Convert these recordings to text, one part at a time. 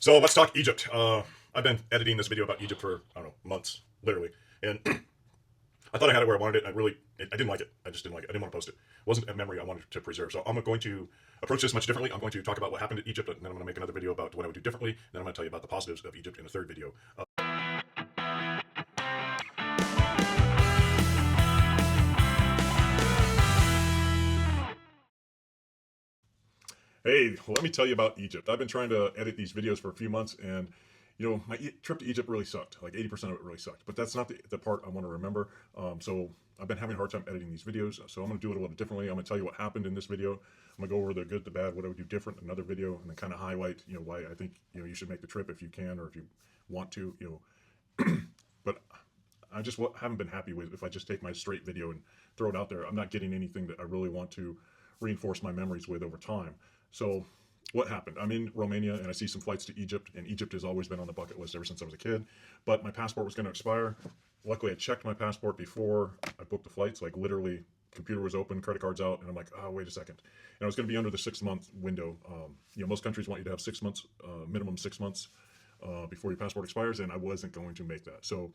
So let's talk Egypt. I've been editing this video about Egypt for, I don't know, months, literally. And I thought I had it where I wanted it. I didn't like it. I just didn't like it. I didn't want to post it. It wasn't a memory I wanted to preserve. So I'm going to approach this much differently. I'm going to talk about what happened in Egypt, and then I'm going to make another video about what I would do differently. And then I'm going to tell you about the positives of Egypt in a third video. Hey, well, let me tell you about Egypt. I've been trying to edit these videos for a few months, and my trip to Egypt really sucked. Like 80% of it really sucked. But that's not the part I want to remember. So I've been having a hard time editing these videos. So I'm going to do it a little differently. I'm going to tell you what happened in this video. I'm going to go over the good, the bad, what I would do different in another video, and then kind of highlight, why I think, you should make the trip if you can or if you want to, But I just haven't been happy with if I just take my straight video and throw it out there. I'm not getting anything that I really want to reinforce my memories with over time. So what happened? I'm in Romania and I see some flights to Egypt, and Egypt has always been on the bucket list ever since I was a kid. But my passport was going to expire. Luckily, I checked my passport before I booked the flights. Like literally, computer was open, credit cards out, and I'm like, oh, wait a second. And I was going to be under the 6 month window. Most countries want you to have 6 months, minimum 6 months before your passport expires, and I wasn't going to make that. So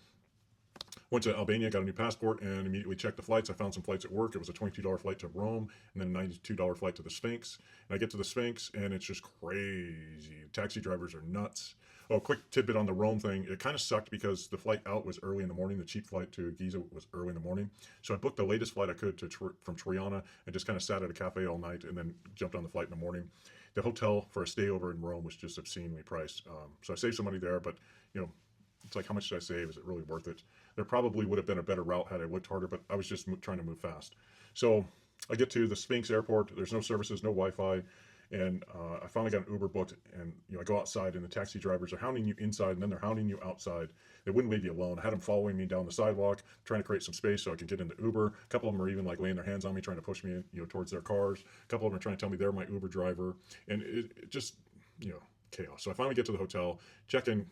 went to Albania, got a new passport, and immediately checked the flights. I found some flights at work. It was a $22 flight to Rome, and then a $92 flight to the Sphinx. And I get to the Sphinx, and it's just crazy. Taxi drivers are nuts. Oh, quick tidbit on the Rome thing. It kind of sucked because the flight out was early in the morning. The cheap flight to Giza was early in the morning. So I booked the latest flight I could from Triana and just kind of sat at a cafe all night and then jumped on the flight in the morning. The hotel for a stay over in Rome was just obscenely priced. So I saved some money there, but, it's like, how much did I save? Is it really worth it? There probably would have been a better route had I worked harder, but I was just trying to move fast. So I get to the Sphinx airport. There's no services, no Wi-Fi, and I finally got an Uber booked. And I go outside, and the taxi drivers are hounding you inside, and then they're hounding you outside. They wouldn't leave you alone. I had them following me down the sidewalk, trying to create some space so I could get in the Uber. A couple of them are even like laying their hands on me, trying to push me, towards their cars. A couple of them are trying to tell me they're my Uber driver, and it just, chaos. So I finally get to the hotel, check in.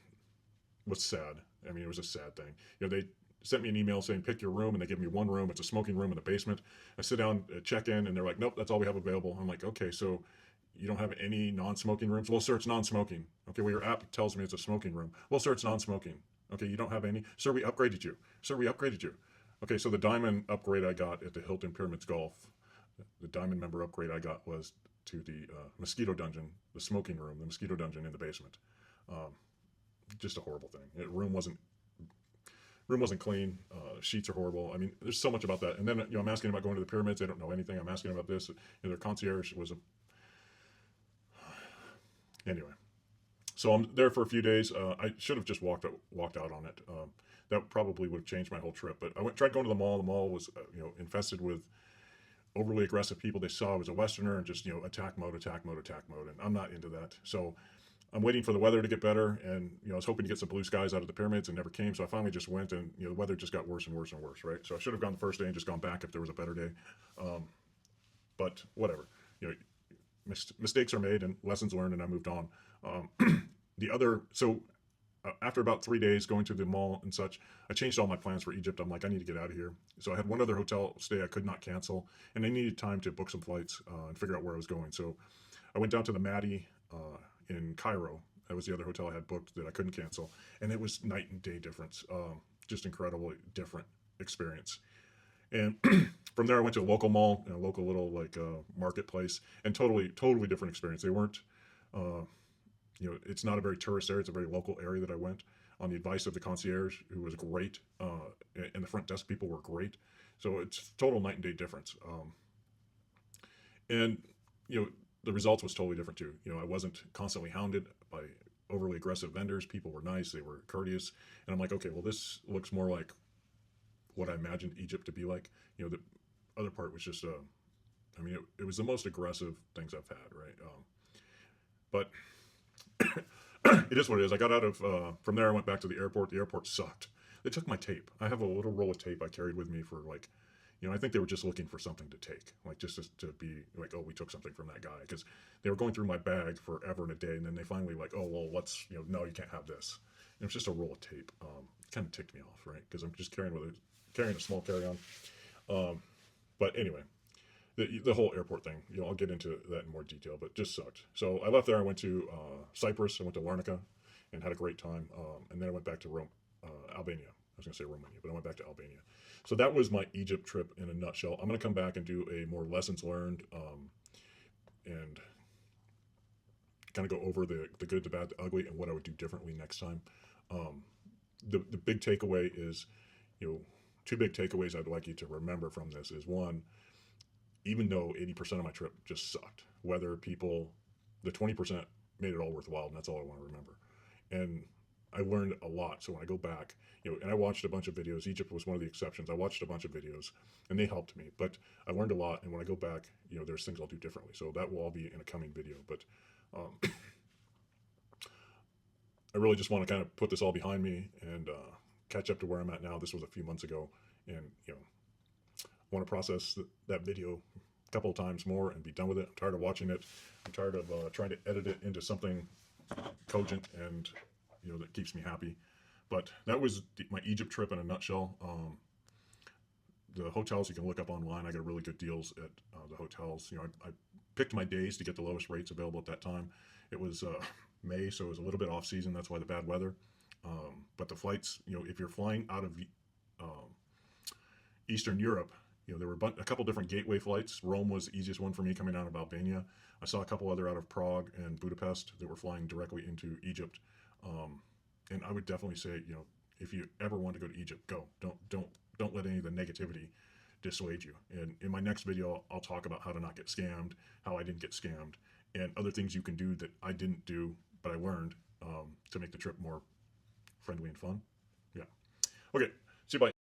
Was sad. I mean, it was a sad thing. They sent me an email saying pick your room, and they give me one room. It's a smoking room in the basement. I sit down, check in, and they're like, nope, that's all we have available. I'm like, okay, so you don't have any non-smoking rooms? Well, sir, it's non-smoking. Okay, well, your app tells me it's a smoking room. Well, sir, it's non-smoking. Okay, you don't have any? Sir, we upgraded you. Sir, we upgraded you. Okay, so the diamond upgrade I got at the Hilton Pyramids Golf, the diamond member upgrade I got was to the mosquito dungeon, the smoking room, the mosquito dungeon in the basement. Just a horrible thing. Room wasn't clean. Sheets are horrible. I mean, there's so much about that. And then I'm asking about going to the pyramids. They don't know anything. I'm asking about this. Their concierge was a anyway. So I'm there for a few days. I should have just walked out on it. That probably would have changed my whole trip. But tried going to the mall. The mall was infested with overly aggressive people. They saw I was a Westerner and just attack mode, attack mode, attack mode. And I'm not into that. So I'm waiting for the weather to get better, and I was hoping to get some blue skies out of the pyramids, and never came. So I finally just went, and the weather just got worse and worse and worse. Right. So I should have gone the first day and just gone back if there was a better day. But whatever. Mistakes are made and lessons learned, and I moved on. After about 3 days going to the mall and such, I changed all my plans for Egypt. I'm like, I need to get out of here. So I had one other hotel stay I could not cancel, and I needed time to book some flights and figure out where I was going. So I went down to the Maddie in Cairo. That was the other hotel I had booked that I couldn't cancel, and it was night and day difference. Just incredibly different experience. And from there, I went to a local mall, a local little marketplace, and totally different experience. They weren't, it's not a very tourist area. It's a very local area that I went on the advice of the concierge, who was great, and the front desk people were great. So it's total night and day difference. And the results was totally different too. I wasn't constantly hounded by overly aggressive vendors. People were nice. They were courteous. And I'm like, okay, well, this looks more like what I imagined Egypt to be like. The other part was just, it was the most aggressive things I've had, right? But it is what it is. I got out of, from there, I went back to the airport. The airport sucked. They took my tape. I have a little roll of tape I carried with me for I think they were just looking for something to take, just to be like, oh, we took something from that guy, because they were going through my bag forever and a day, and then they finally oh, well, let's, no, you can't have this. And it was just a roll of tape. It kind of ticked me off, right? Because I'm just carrying a small carry-on. But anyway, the whole airport thing. I'll get into that in more detail, but just sucked. So I left there. I went to Cyprus. I went to Larnaca, and had a great time. And then I went back to Rome, Albania. I was going to say Romania, but I went back to Albania. So that was my Egypt trip in a nutshell. I'm going to come back and do a more lessons learned, and kind of go over the good, the bad, the ugly, and what I would do differently next time. Um, the big takeaway is, two big takeaways I'd like you to remember from this is one, even though 80% of my trip just sucked, whether people, the 20% made it all worthwhile, and that's all I want to remember. And I learned a lot. So when I go back, and I watched a bunch of videos. Egypt was one of the exceptions. I watched a bunch of videos, and they helped me. But I learned a lot, and when I go back, there's things I'll do differently. So that will all be in a coming video. But I really just want to kind of put this all behind me and catch up to where I'm at now. This was a few months ago, and I want to process that video a couple of times more and be done with it. I'm tired of watching it. I'm tired of trying to edit it into something cogent and that keeps me happy. But that was my Egypt trip in a nutshell. The hotels you can look up online. I got really good deals at the hotels. I picked my days to get the lowest rates available at that time. It was May, so it was a little bit off season. That's why the bad weather. But the flights, if you're flying out of um, Eastern Europe, there were a couple different gateway flights. Rome was the easiest one for me coming out of Albania. I saw a couple other out of Prague and Budapest that were flying directly into Egypt. And I would definitely say, if you ever want to go to Egypt, go. Don't let any of the negativity dissuade you. And in my next video, I'll talk about how to not get scammed, how I didn't get scammed, and other things you can do that I didn't do, but I learned to make the trip more friendly and fun. Yeah. Okay. See you. Bye.